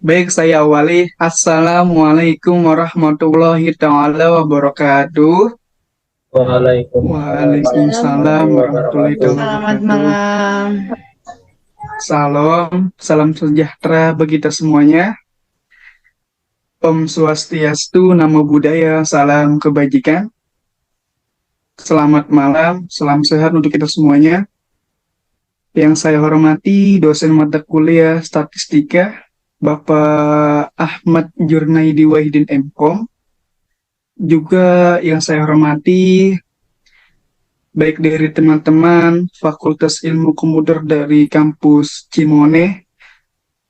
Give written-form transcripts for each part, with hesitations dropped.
Baik, saya awali. Assalamualaikum warahmatullahi taala wabarakatuh. Waalaikumsalam Waalaikumsalam warahmatullahi warahmatullahi wabarakatuh. taala Selamat wabarakatuh. malam. Salam sejahtera bagi kita semuanya. Om Swastiastu, Namo Buddhaya, salam kebajikan. Selamat malam, salam sehat untuk kita semuanya. Yang saya hormati dosen mata kuliah Statistika, Bapak Ahmad Jurnaidi Wahidin MKom. Juga yang saya hormati baik dari teman-teman Fakultas Ilmu Komputer dari kampus Cimone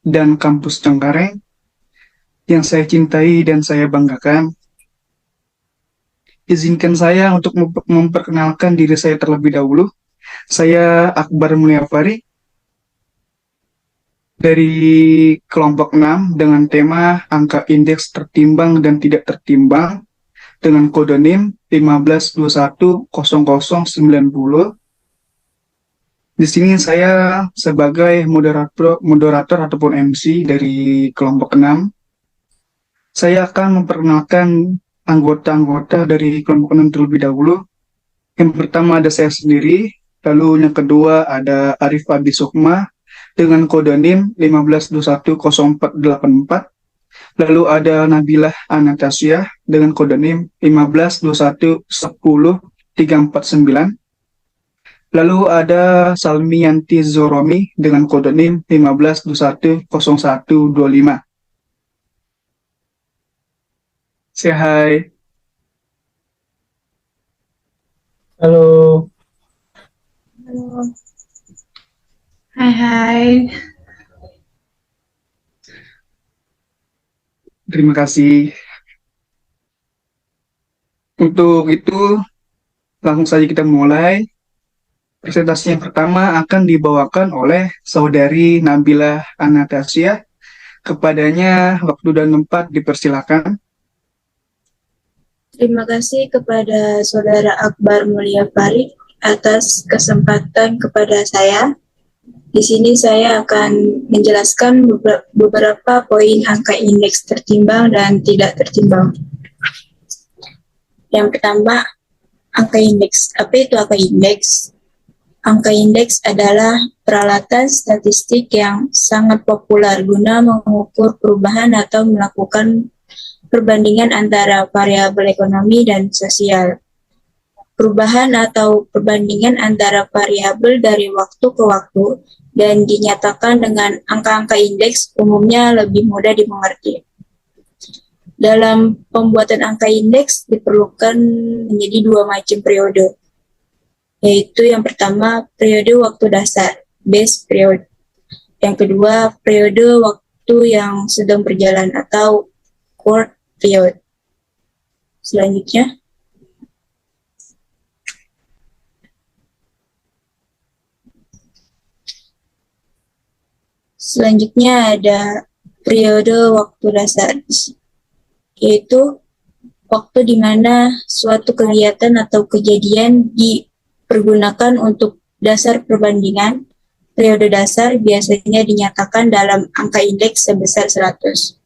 dan kampus Cengkareng yang saya cintai dan saya banggakan. Izinkan saya untuk memperkenalkan diri saya terlebih dahulu. Saya Akbar Mulyafari dari kelompok 6 dengan tema angka indeks tertimbang dan tidak tertimbang dengan kode NIM 15210090. Di sini saya sebagai moderator ataupun MC dari kelompok 6. Saya akan memperkenalkan anggota-anggota dari kelompok 6 terlebih dahulu. Yang pertama ada saya sendiri, lalu yang kedua ada Arif Abi Sukma dengan kode NIM 15210484. Lalu ada Nabilah Anastasia dengan kode NIM 15211039. Lalu ada Salmianti Zoromi dengan kode NIM 15210125. Say hi. Halo, Halo. Hai hai. Terima kasih. Untuk itu, langsung saja kita mulai. Presentasi yang pertama akan dibawakan oleh Saudari Nabila Anastasia. Kepadanya waktu dan tempat dipersilakan. Terima kasih kepada Saudara Akbar Mulyafari atas kesempatan kepada saya. Di sini saya akan menjelaskan beberapa poin angka indeks tertimbang dan tidak tertimbang. Yang pertama, angka indeks. Apa itu angka indeks? Angka indeks adalah peralatan statistik yang sangat populer guna mengukur perubahan atau melakukan perbandingan antara variabel ekonomi dan sosial. Perubahan atau perbandingan antara variabel dari waktu ke waktu dan dinyatakan dengan angka-angka indeks umumnya lebih mudah dimengerti. Dalam pembuatan angka indeks diperlukan menjadi dua macam periode, yaitu yang pertama periode waktu dasar, base period. Yang kedua periode waktu yang sedang berjalan atau current period. Selanjutnya ada periode waktu dasar, yaitu waktu di mana suatu kegiatan atau kejadian dipergunakan untuk dasar perbandingan. Periode dasar biasanya dinyatakan dalam angka indeks sebesar 100.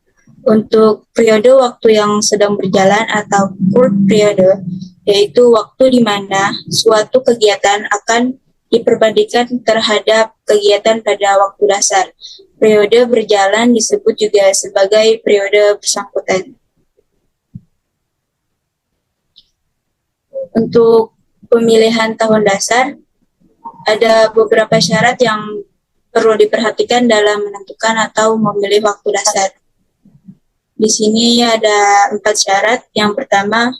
Untuk periode waktu yang sedang berjalan atau current period, yaitu waktu di mana suatu kegiatan akan diperbandingkan terhadap kegiatan pada waktu dasar. Periode berjalan disebut juga sebagai periode bersangkutan. Untuk pemilihan tahun dasar, ada beberapa syarat yang perlu diperhatikan dalam menentukan atau memilih waktu dasar. Di sini ada 4 syarat. Yang pertama,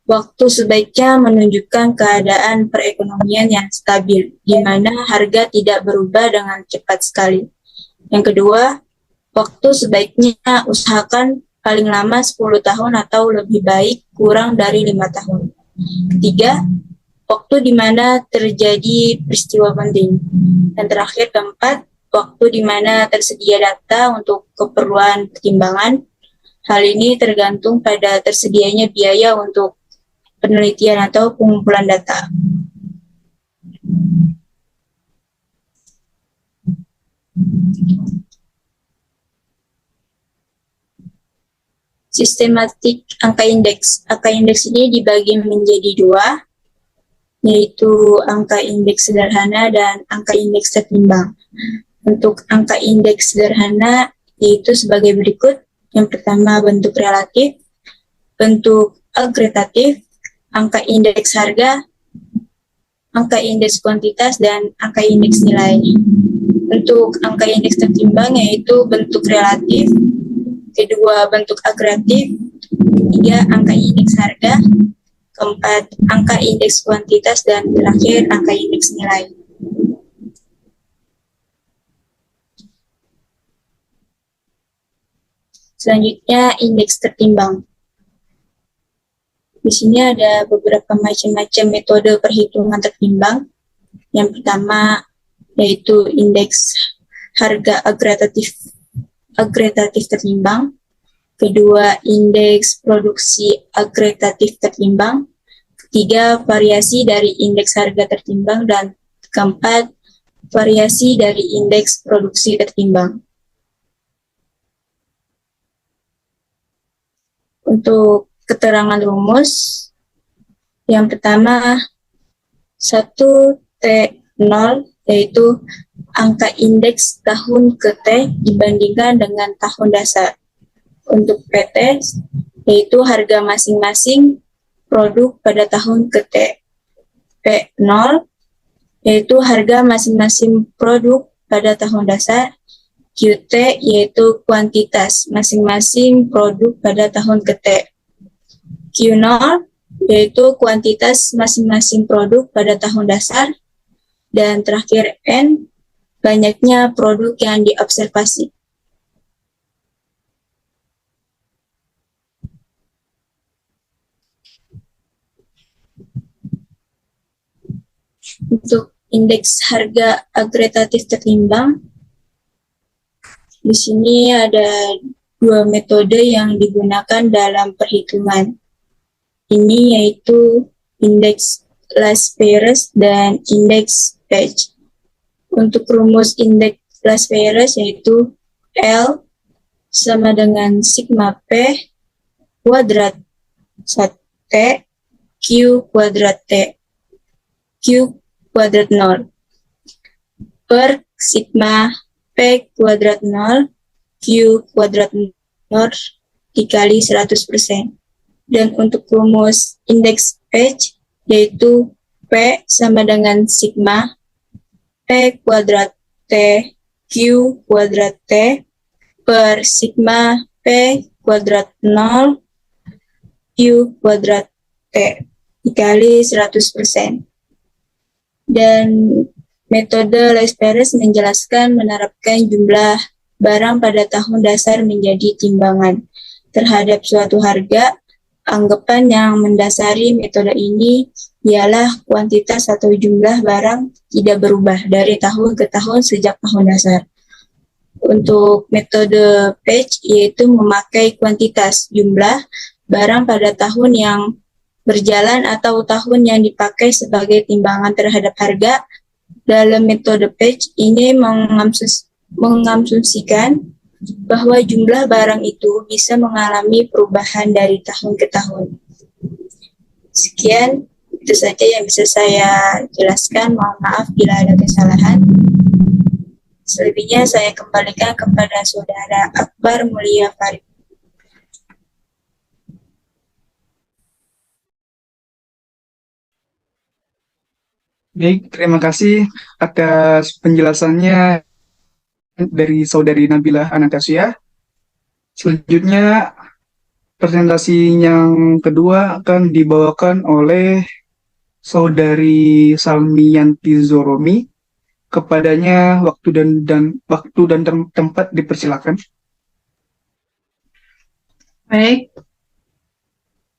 waktu sebaiknya menunjukkan keadaan perekonomian yang stabil, di mana harga tidak berubah dengan cepat sekali. Yang kedua, waktu sebaiknya usahakan paling lama 10 tahun atau lebih baik kurang dari 5 tahun. Ketiga, waktu di mana terjadi peristiwa penting. Dan terakhir, keempat, waktu di mana tersedia data untuk keperluan pertimbangan. Hal ini tergantung pada tersedianya biaya untuk penelitian atau pengumpulan data. sistematik angka indeks. Angka indeks ini dibagi menjadi dua, yaitu angka indeks sederhana dan angka indeks tertimbang. Untuk angka indeks sederhana yaitu sebagai berikut. Yang pertama bentuk relatif, bentuk agregatif, angka indeks harga, angka indeks kuantitas, dan angka indeks nilai. Untuk angka indeks tertimbang yaitu bentuk relatif, kedua bentuk agregatif, ketiga angka indeks harga, keempat angka indeks kuantitas, dan terakhir angka indeks nilai. Selanjutnya indeks tertimbang. Di sini ada beberapa macam-macam metode perhitungan tertimbang. Yang pertama yaitu indeks harga agregatif tertimbang. Kedua, indeks produksi agregatif tertimbang. Ketiga, variasi dari indeks harga tertimbang. Dan keempat, variasi dari indeks produksi tertimbang. Untuk keterangan rumus, yang pertama 1T0 yaitu angka indeks tahun ke T dibandingkan dengan tahun dasar. Untuk PT yaitu harga masing-masing produk pada tahun ke T. P0 yaitu harga masing-masing produk pada tahun dasar. QT yaitu kuantitas masing-masing produk pada tahun ke T. Q0 yaitu kuantitas masing-masing produk pada tahun dasar. Dan terakhir N, banyaknya produk yang diobservasi. Untuk indeks harga agregatif tertimbang, di sini ada dua metode yang digunakan dalam perhitungan. Ini yaitu indeks last price dan indeks page. Untuk rumus indeks last price yaitu L sama dengan sigma P kuadrat T Q kuadrat T Q kuadrat 0 per sigma P kuadrat 0 Q kuadrat 0 dikali 100%. Dan untuk rumus indeks page yaitu P sama dengan sigma P kuadrat T Q kuadrat T per sigma P kuadrat 0 Q kuadrat T dikali 100%. Dan metode last price menjelaskan menerapkan jumlah barang pada tahun dasar menjadi timbangan terhadap suatu harga. Anggapan yang mendasari metode ini ialah kuantitas atau jumlah barang tidak berubah dari tahun ke tahun sejak tahun dasar. Untuk metode page yaitu memakai kuantitas jumlah barang pada tahun yang berjalan atau tahun yang dipakai sebagai timbangan terhadap harga. Dalam metode page ini mengasumsikan bahwa jumlah barang itu bisa mengalami perubahan dari tahun ke tahun. Sekian, itu saja yang bisa saya jelaskan. Mohon maaf bila ada kesalahan. Selebihnya saya kembalikan kepada Saudara Akbar Mulia Farid. Baik, terima kasih atas penjelasannya dari Saudari Nabila Anastasia. Selanjutnya, presentasi yang kedua akan dibawakan oleh Saudari Salmiyanti Zoromi. Kepadanya waktu dan tempat dipersilakan. Baik,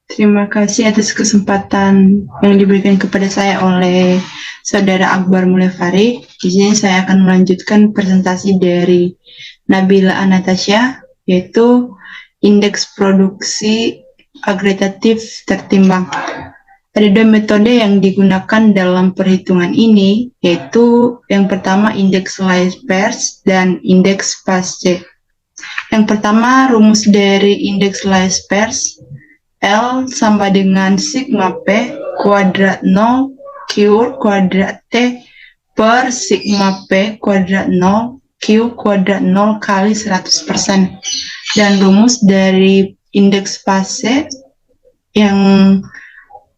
terima kasih atas kesempatan yang diberikan kepada saya oleh Saudara Akbar Mulia Farid. Di sini saya akan melanjutkan presentasi dari Nabila Anastasia, yaitu indeks produksi agregatif tertimbang. Ada dua metode yang digunakan dalam perhitungan ini, yaitu yang pertama indeks Lipers dan indeks Paste. Yang pertama, rumus dari indeks Laspers L sama dengan sigma P kuadrat 0 Q kuadrat T per sigma P kuadrat 0 Q kuadrat 0 kali 100%. Dan rumus dari indeks fase yang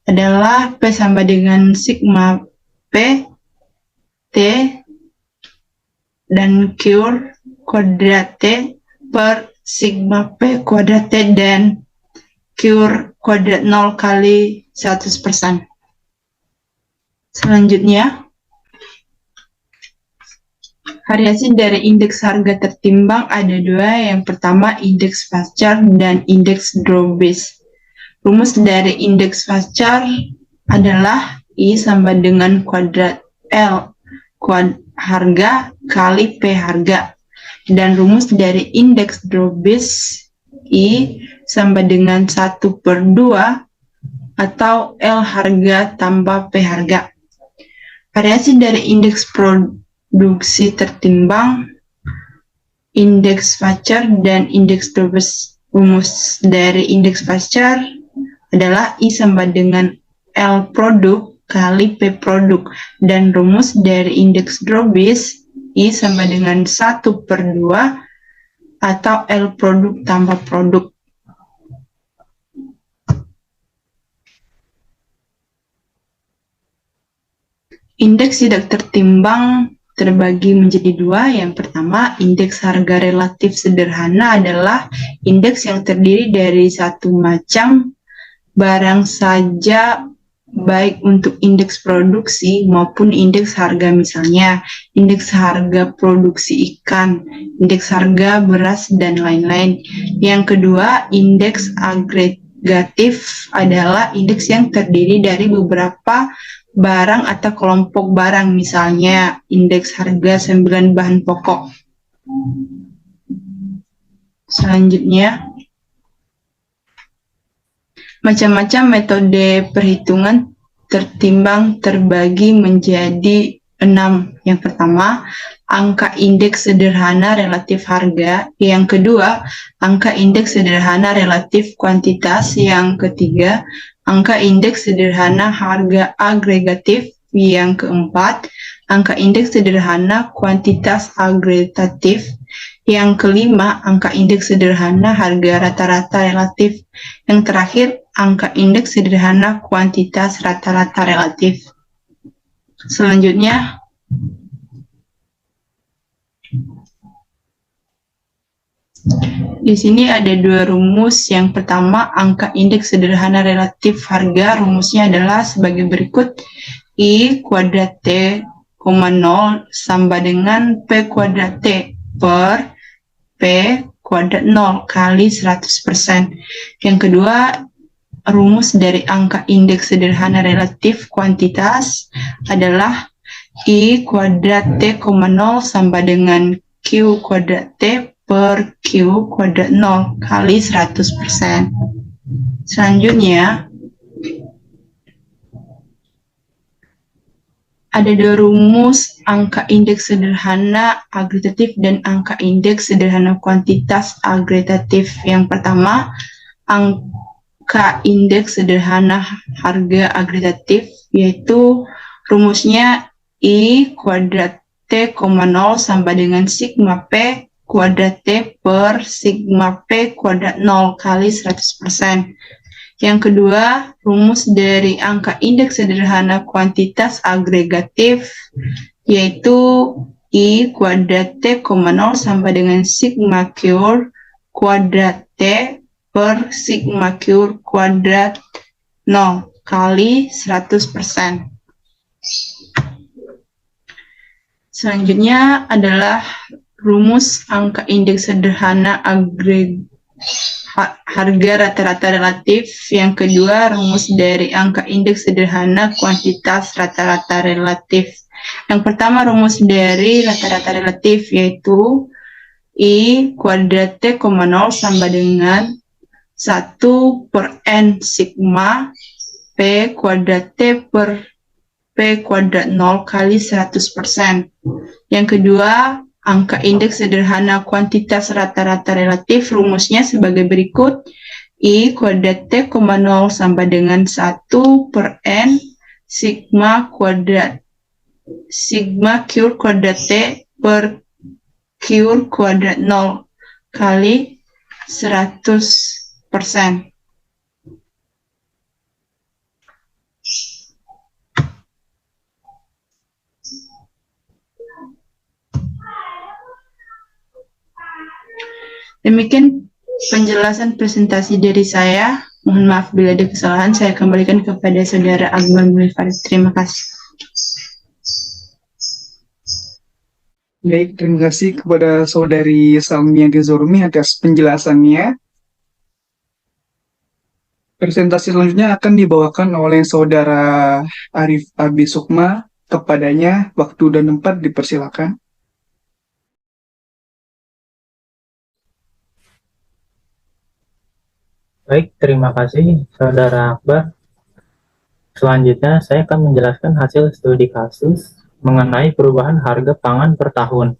adalah P sama dengan sigma P T dan Q kuadrat T per sigma P kuadrat T dan Q kuadrat 0 kali 100%. Selanjutnya, variasi dari indeks harga tertimbang ada dua. Yang pertama, indeks Fassler dan indeks Drobis. Rumus dari indeks Fassler adalah I sama dengan kuadrat L harga kali P harga. Dan rumus dari indeks Drobis I sama dengan 1/2 atau L harga tambah P harga. Variasi dari indeks produksi tertimbang, indeks Fassler dan indeks Drobis. Rumus dari indeks Fassler adalah I sama dengan L produk kali P produk. Dan rumus dari indeks Drobis I sama dengan 1/2 atau L produk tambah produk. Indeks tidak tertimbang terbagi menjadi dua. Yang pertama, indeks harga relatif sederhana adalah indeks yang terdiri dari satu macam barang saja, baik untuk indeks produksi maupun indeks harga, misalnya indeks harga produksi ikan, indeks harga beras, dan lain-lain. Yang kedua, indeks agregatif adalah indeks yang terdiri dari beberapa barang atau kelompok barang, misalnya indeks harga 9 bahan pokok. Selanjutnya, macam-macam metode perhitungan tertimbang terbagi menjadi 6. Yang pertama, angka indeks sederhana relatif harga. Yang kedua, angka indeks sederhana relatif kuantitas. Yang ketiga, angka indeks sederhana harga agregatif. Yang keempat, angka indeks sederhana kuantitas agregatif. Yang kelima, angka indeks sederhana harga rata-rata relatif. Yang terakhir, angka indeks sederhana kuantitas rata-rata relatif. Selanjutnya, di sini ada dua rumus. Yang pertama, angka indeks sederhana relatif harga. Rumusnya adalah sebagai berikut. I kuadrat T, 0 sama dengan P kuadrat T per P kuadrat 0 kali 100%. Yang kedua, rumus dari angka indeks sederhana relatif kuantitas adalah I kuadrat T, 0 sama dengan Q kuadrat T per Q kuadrat 0 kali 100%. Selanjutnya, ada dua rumus angka indeks sederhana agregatif dan angka indeks sederhana kuantitas agregatif. Yang pertama, angka indeks sederhana harga agregatif, yaitu rumusnya I kuadrat T, 0 sama dengan sigma P kuadrat T per sigma P kuadrat 0 kali 100%. Yang kedua, rumus dari angka indeks sederhana kuantitas agregatif, yaitu I kuadrat T, 0 sama dengan sigma Q kuadrat T per sigma Q kuadrat 0 kali 100%. Selanjutnya adalah rumus angka indeks sederhana harga rata-rata relatif. Yang kedua, rumus dari angka indeks sederhana kuantitas rata-rata relatif. Yang pertama, rumus dari rata-rata relatif, yaitu I kuadrat T, 0 sama dengan 1 per N sigma P kuadrat T per P kuadrat 0 kali 100%. Yang kedua, Angka indeks sederhana kuantitas rata-rata relatif rumusnya sebagai berikut. I kuadrat T, 0 sama dengan 1 per N sigma Q kuadrat T per Q kuadrat 0 kali 100%. Demikian penjelasan presentasi dari saya. Mohon maaf bila ada kesalahan. Saya kembalikan kepada Saudara Akbar Mulyafarid. Terima kasih. Baik, terima kasih kepada Saudari Salmia Gezormi atas penjelasannya. Presentasi selanjutnya akan dibawakan oleh Saudara Arif Abi Sukma. Kepadanya, waktu dan tempat dipersilakan. Baik, terima kasih Saudara Akbar. Selanjutnya, saya akan menjelaskan hasil studi kasus mengenai perubahan harga pangan per tahun,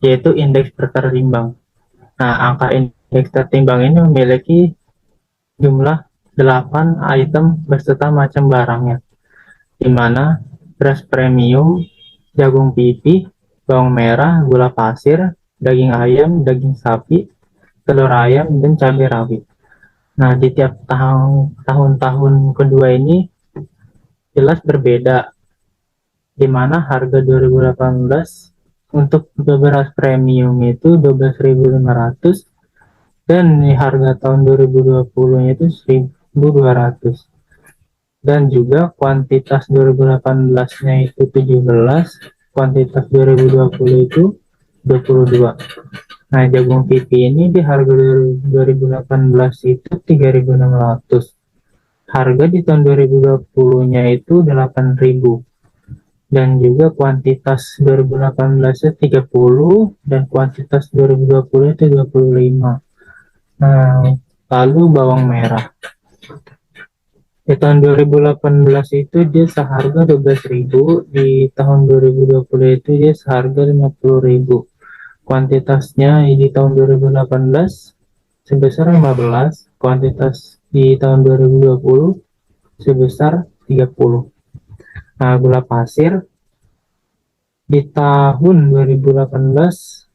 yaitu indeks tertimbang. Nah, angka indeks tertimbang ini memiliki jumlah 8 item beserta macam barangnya, di mana beras premium, jagung pipih, bawang merah, gula pasir, daging ayam, daging sapi, telur ayam, dan cabai rawit. Nah, di tiap tahun-tahun kedua ini jelas berbeda, di mana harga 2018 untuk beras premium itu 12.500 dan harga tahun 2020 itu 1.200, dan juga kuantitas 2018-nya itu 17, kuantitas 2020 itu 22. Nah, jagung pipih ini di harga 2018 itu 3.600. Harga di tahun 2020-nya itu 8.000. Dan juga kuantitas 2018 itu 30 dan kuantitas 2020 itu 25. Nah, lalu bawang merah. Di tahun 2018 itu dia seharga 12.000, di tahun 2020 itu dia seharga 50.000. Kuantitasnya di tahun 2018 sebesar 15, kuantitas di tahun 2020 sebesar 30. Nah, gula pasir di tahun 2018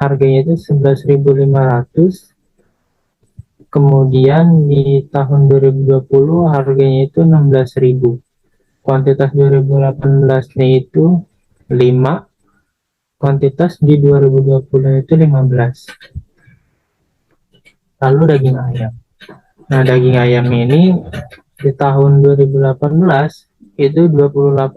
harganya itu 11.500, kemudian di tahun 2020 harganya itu 16.000. Kuantitas 2018-nya itu 5, kuantitas di 2020 itu 15. Lalu daging ayam. Nah, daging ayam ini di tahun 2018 itu 28.000,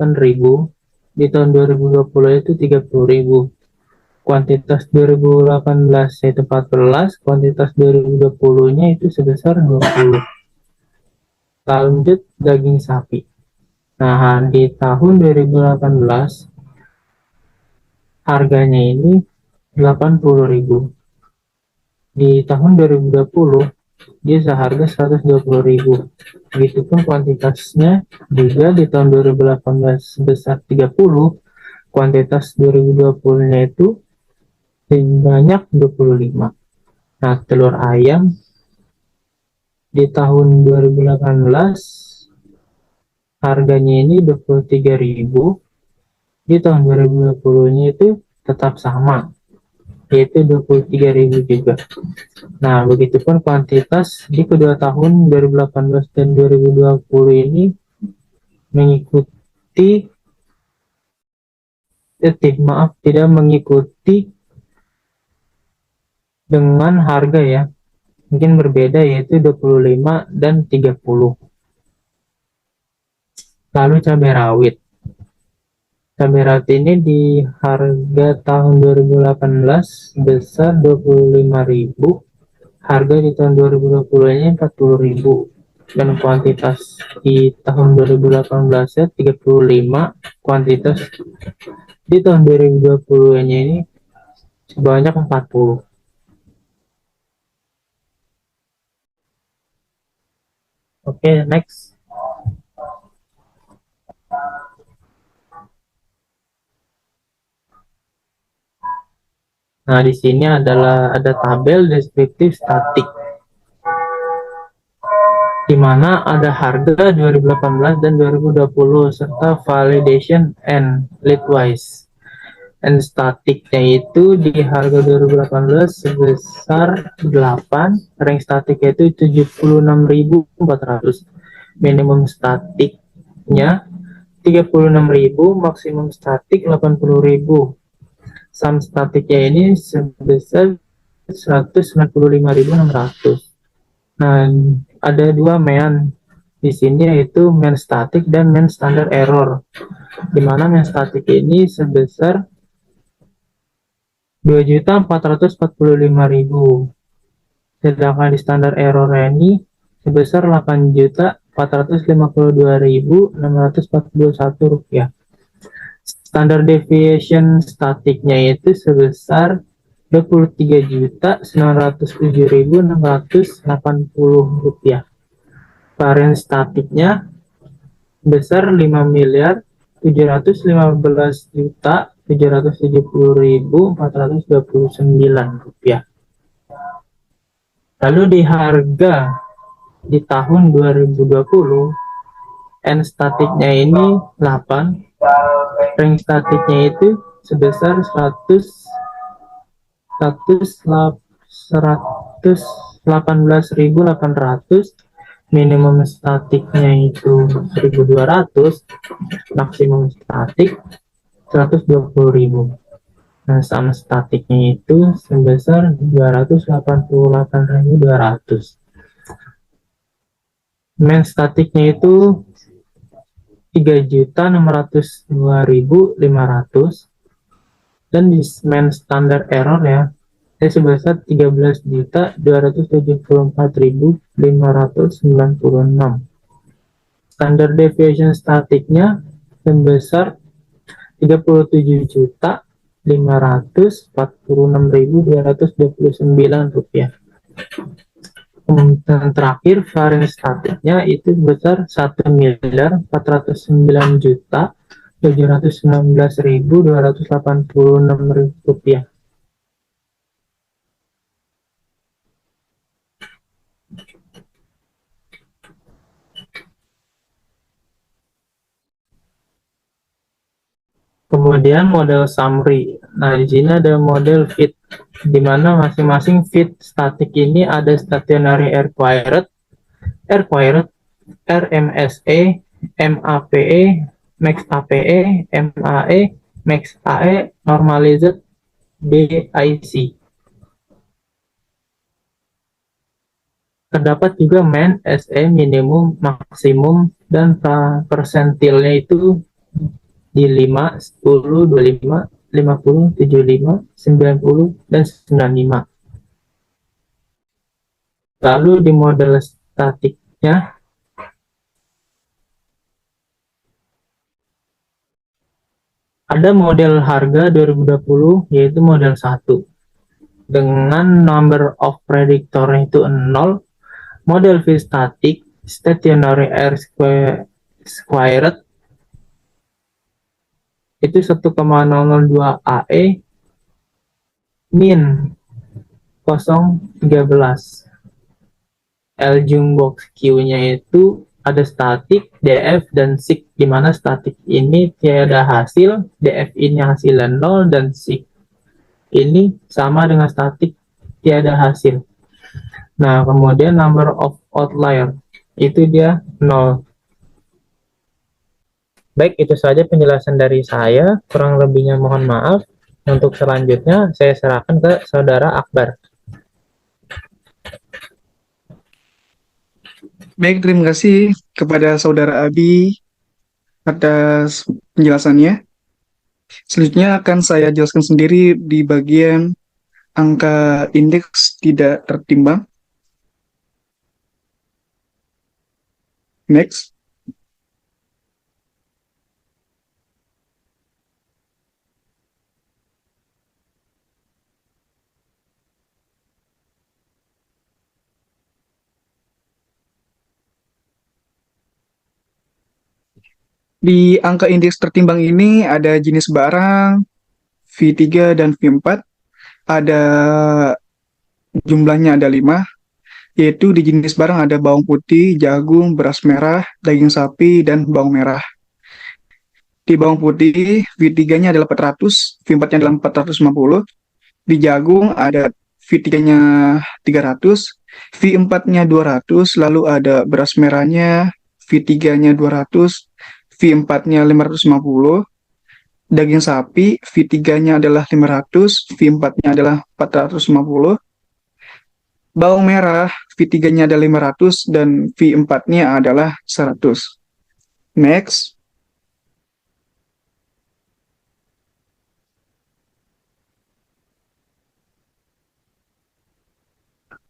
di tahun 2020 itu 30.000. Kuantitas 2018 itu 14, kuantitas 2020-nya itu sebesar 20. Lanjut daging sapi. Nah, di tahun 2018 harganya ini 80.000. Di tahun 2020 dia seharga 120.000. Begitupun kuantitasnya juga di tahun 2018 sebesar 30, kuantitas 2020-nya itu sebanyak 25. Nah, telur ayam di tahun 2018 harganya ini 23.000, di tahun 2020-nya itu tetap sama, yaitu 23.000 juga. Nah, begitupun kuantitas di kedua tahun 2018 dan 2020 ini mengikuti tidak mengikuti dengan harga ya. Mungkin berbeda, yaitu 25 dan 30. Lalu cabai rawit. Cabai rawit ini di harga tahun 2018 sebesar 25.000. Harga di tahun 2020-nya 40.000. Dan kuantitas di tahun 2018-nya 35, kuantitas di tahun 2020-nya ini sebanyak 40. Oke, next. Nah, di sini ada tabel deskriptif statik, di mana ada harga 2018 dan 2020 serta validation and leadwise. And statiknya itu di harga 2018 sebesar 8, rank statiknya itu 76.400, minimum statiknya 36.000, maksimum statik 80.000. Sum statiknya ini sebesar 195.600. Nah, ada dua main di sini, yaitu main statik dan main standar error. Di mana main statik ini sebesar 2.445.000. Sedangkan di standar error ini sebesar 8.452.641 rupiah. Standar deviation statiknya itu sebesar 23.907.680 rupiah. Varian statiknya besar 5.715.770.429 rupiah. Lalu di harga di tahun 2020, N statiknya ini 8, rank statiknya itu sebesar 118.800, minimum statiknya itu 1.200, maksimum statik 120.000. Nah, sama statiknya itu sebesar 288.200. Main statiknya itu 3.602.500, dan di main standar error ya sebesar 13.274.596. Standar deviation statiknya sebesar 37.546.229 rupiah. Dan terakhir varian statiknya itu sebesar 1.409.719.286 rupiah. Kemudian model summary. Nah, di sini ada model fit, di mana masing-masing fit statik ini ada stationary required, RMSE, MAPE, max APE, MAE, max AE, normalized, BIC. Terdapat juga main, SE, minimum, maksimum, dan persentilnya itu di 5, 10, 25, 50, 75, 90, dan 95. Lalu di model statiknya ada model harga 2020, yaitu model 1 dengan number of predictor itu 0, model V static stationary R squared itu 1,002 AE, min 0,13. Ljung box Q-nya itu ada statik, DF, dan SIG, di mana statik ini tiada hasil, DF ini hasilnya 0, dan SIG ini sama dengan statik tiada hasil. Nah, kemudian number of outlier itu dia 0. Baik, itu saja penjelasan dari saya. Kurang lebihnya mohon maaf. Untuk selanjutnya saya serahkan ke Saudara Akbar. Baik, terima kasih kepada Saudara Abi atas penjelasannya. Selanjutnya akan saya jelaskan sendiri di bagian angka indeks tidak tertimbang. Next. Di angka indeks tertimbang ini ada jenis barang V3 dan V4 ada jumlahnya ada 5, yaitu di jenis barang ada bawang putih, jagung, beras merah, daging sapi, dan bawang merah. Di bawang putih, V3-nya adalah 400, V4-nya adalah 450. Di jagung ada V3-nya 300, V4-nya 200, lalu ada beras merahnya, V3-nya 200, V4-nya 550. Daging sapi, V3-nya adalah 500, V4-nya adalah 450. Bawang merah, V3-nya adalah 500 dan V4-nya adalah 100. Next.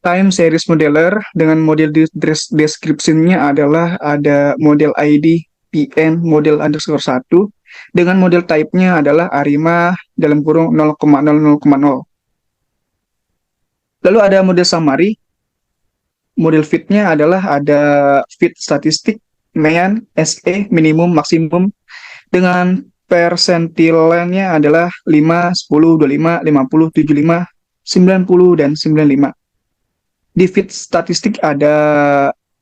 Time series modeler dengan model description-nya adalah ada model ID PN model underscore 1 dengan model type-nya adalah Arima dalam kurung 0,00,0. Lalu ada model summary. Model fit-nya adalah ada fit statistik, MEAN, SE, minimum, maksimum dengan persentilnya adalah 5, 10, 25, 50, 75, 90, dan 95. Di fit statistik ada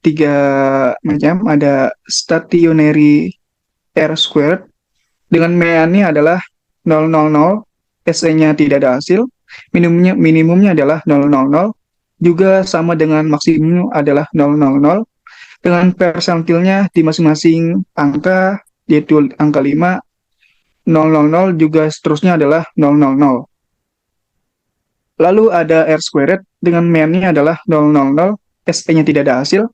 3 macam, ada stationary R squared dengan MEAN-nya adalah 000, SE-nya tidak ada hasil, minimumnya adalah 000, juga sama dengan maksimum adalah 000, dengan persentilnya di masing-masing angka, yaitu angka 5, 000, juga seterusnya adalah 000. Lalu ada R squared dengan MEAN-nya adalah 000, SE-nya tidak ada hasil,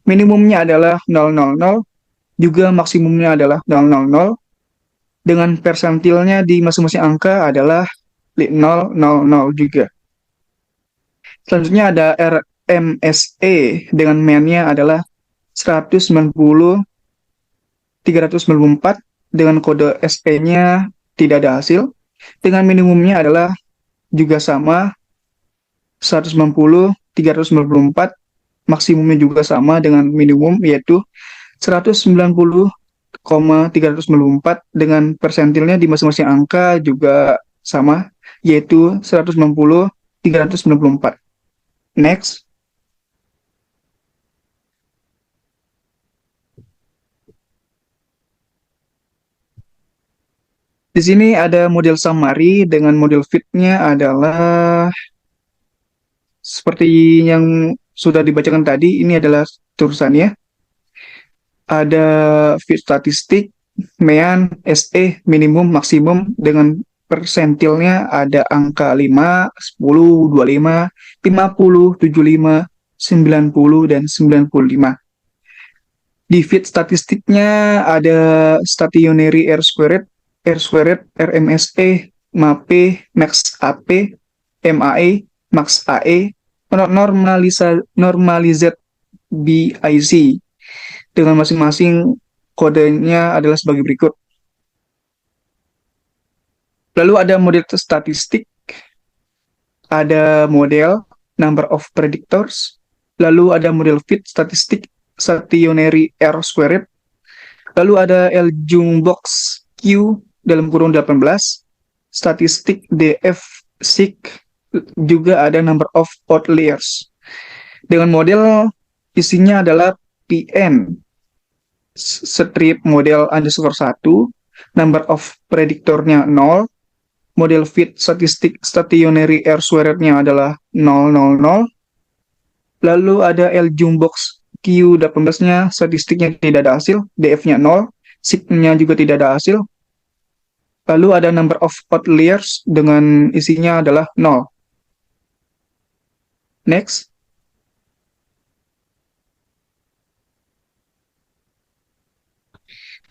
minimumnya adalah 000, juga maksimumnya adalah 000, dengan persentilnya di masing-masing angka adalah 000 juga. Selanjutnya ada RMSE dengan MEAN-nya adalah 190, 394, dengan kode SE-nya tidak ada hasil, dengan minimumnya adalah juga sama 190, 394, maksimumnya juga sama dengan minimum yaitu 190,394, dengan persentilnya di masing-masing angka juga sama yaitu 190, 394. Next. Di sini ada model summary dengan model fit-nya adalah seperti yang sudah dibacakan tadi, ini adalah tulisannya. Ada fit statistik, MEAN, SE, minimum, maksimum dengan persentilnya ada angka 5, 10, 25, 50, 75, 90, dan 95. Di fit statistiknya ada stationary R squared, RMSE, MAPE, Max AP, MAE, Max AE, normalized BIC dengan masing-masing kodenya adalah sebagai berikut. Lalu ada model statistik, ada model number of predictors, lalu ada model fit statistik, stationary R squared, lalu ada Ljung-Box Q dalam kurung 18, statistik DF SIG, juga ada number of outliers. Dengan model isinya adalah PN strip model underscore 1, number of prediktornya 0, model fit statistik stationary R squared-nya adalah 000, lalu ada Ljung-Box Q18-nya statistiknya tidak ada hasil, DF-nya 0, SIG-nya juga tidak ada hasil, lalu ada number of outliers dengan isinya adalah 0. Next.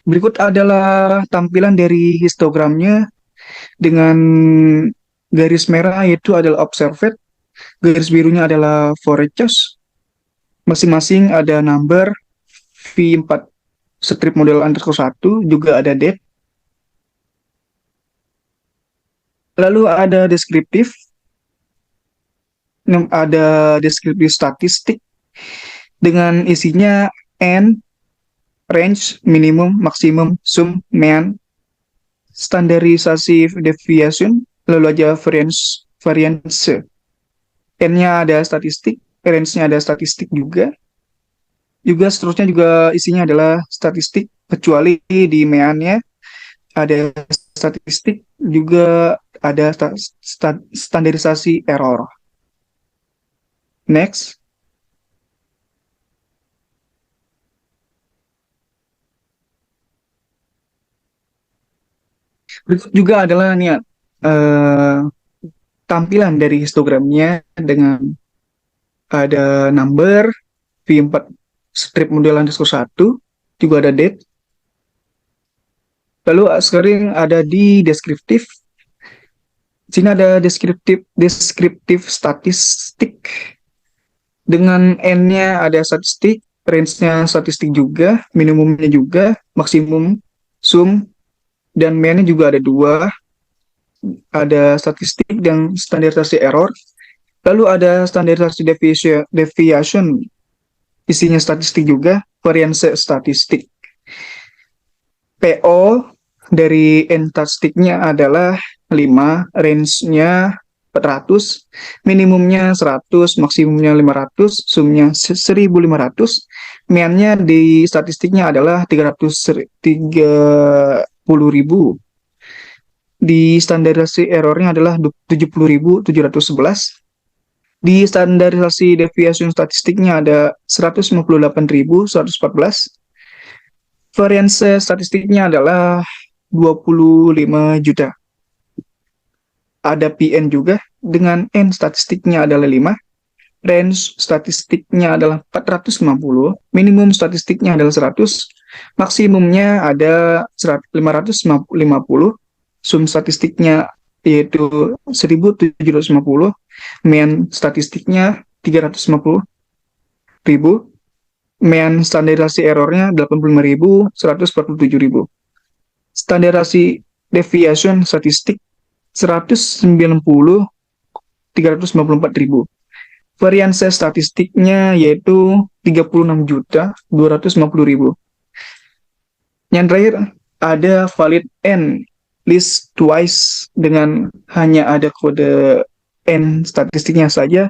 Berikut adalah tampilan dari histogramnya dengan garis merah yaitu adalah observed, garis birunya adalah forecast, masing-masing ada number, V4 strip model underscore 1, juga ada date. Lalu ada deskriptif, ada deskriptif statistik dengan isinya N, range, minimum, maksimum, sum, mean, standarisasi deviation, lalu aja variance varianse. N-nya ada statistik, range-nya ada statistik juga. Juga seterusnya juga isinya adalah statistik, kecuali di meannya ada statistik, juga ada standarisasi error. Next. Berikut juga adalah tampilan dari histogramnya dengan ada number, V4 strip model underscore 1, juga ada date. Lalu sekarang ada di deskriptif. Di sini ada deskriptif statistik. Dengan N-nya ada statistik, range-nya statistik juga, minimumnya juga, maksimum, sum, dan mean-nya juga ada 2. Ada statistik dan standarisasi error. Lalu ada standarisasi deviation, isinya statistik juga, varianse statistik. PO dari N statistiknya adalah 5, range-nya 400, minimumnya 100, maksimumnya 500, sumnya 1500, mean-nya di statistiknya adalah 330.000. Di standarisasi errornya adalah 70.711. Di standarisasi deviation statistiknya ada 158.114. Varianse statistiknya adalah 25 juta. Ada PN juga dengan N statistiknya adalah 5. Range statistiknya adalah 450. Minimum statistiknya adalah 100. Maksimumnya ada 550. Sum statistiknya yaitu 1.750, mean statistiknya 350.000, mean standarisasi errornya 85.147.000. Standarisasi deviation statistik 190.354.000. Varianse statistiknya yaitu 36.250.000. Yang terakhir ada valid N list twice dengan hanya ada kode N statistiknya saja,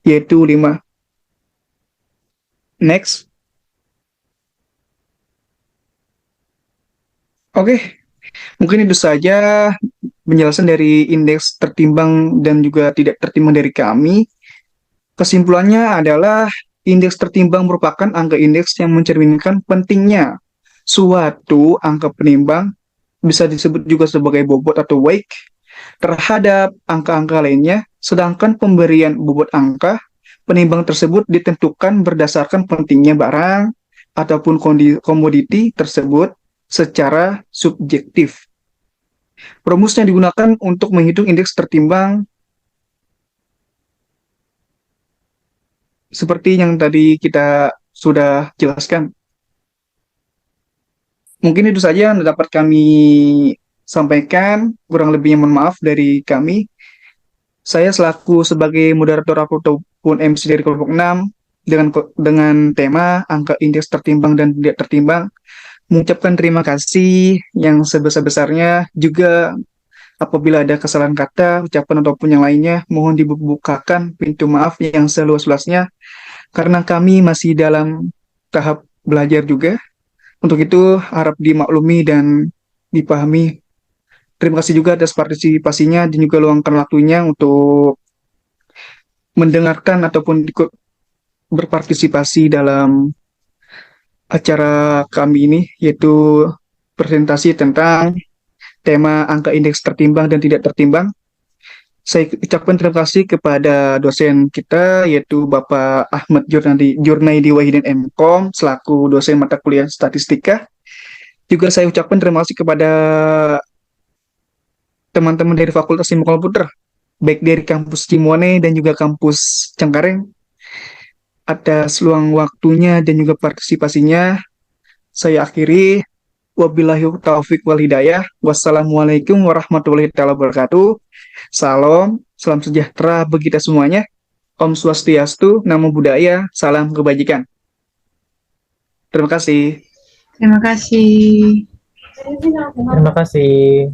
yaitu 5. Next. Oke, mungkin itu saja penjelasan dari indeks tertimbang dan juga tidak tertimbang dari kami. Kesimpulannya adalah indeks tertimbang merupakan angka indeks yang mencerminkan pentingnya suatu angka penimbang, bisa disebut juga sebagai bobot atau weight, terhadap angka-angka lainnya, sedangkan pemberian bobot angka penimbang tersebut ditentukan berdasarkan pentingnya barang ataupun komoditi tersebut secara subjektif. Rumusnya digunakan untuk menghitung indeks tertimbang seperti yang tadi kita sudah jelaskan. Mungkin itu saja yang dapat kami sampaikan, kurang lebihnya mohon maaf dari kami. Saya selaku sebagai moderator ataupun MC dari kelompok 6 dengan tema angka indeks tertimbang dan tidak tertimbang, mengucapkan terima kasih yang sebesar-besarnya. Juga apabila ada kesalahan kata, ucapan ataupun yang lainnya, mohon dibukakan pintu maaf yang seluas-luasnya, karena kami masih dalam tahap belajar juga. Untuk itu harap dimaklumi dan dipahami. Terima kasih juga atas partisipasinya dan juga luangkan waktunya untuk mendengarkan ataupun ikut berpartisipasi dalam acara kami ini, yaitu presentasi tentang tema angka indeks tertimbang dan tidak tertimbang. Saya ucapkan terima kasih kepada dosen kita, yaitu Bapak Ahmad Jurnaidi Wahidin MKom, selaku dosen mata kuliah statistika. Juga saya ucapkan terima kasih kepada teman-teman dari Fakultas Ilmu Komputer, baik dari kampus Cimoane dan juga kampus Cengkareng, atas luang waktunya dan juga partisipasinya. Saya akhiri. Wabillahi taufiq wal hidayah. Wassalamualaikum warahmatullahi wabarakatuh. Salam sejahtera bagi kita semuanya. Om Swastiastu, Namo Buddhaya, salam kebajikan. Terima kasih. Terima kasih. Terima kasih.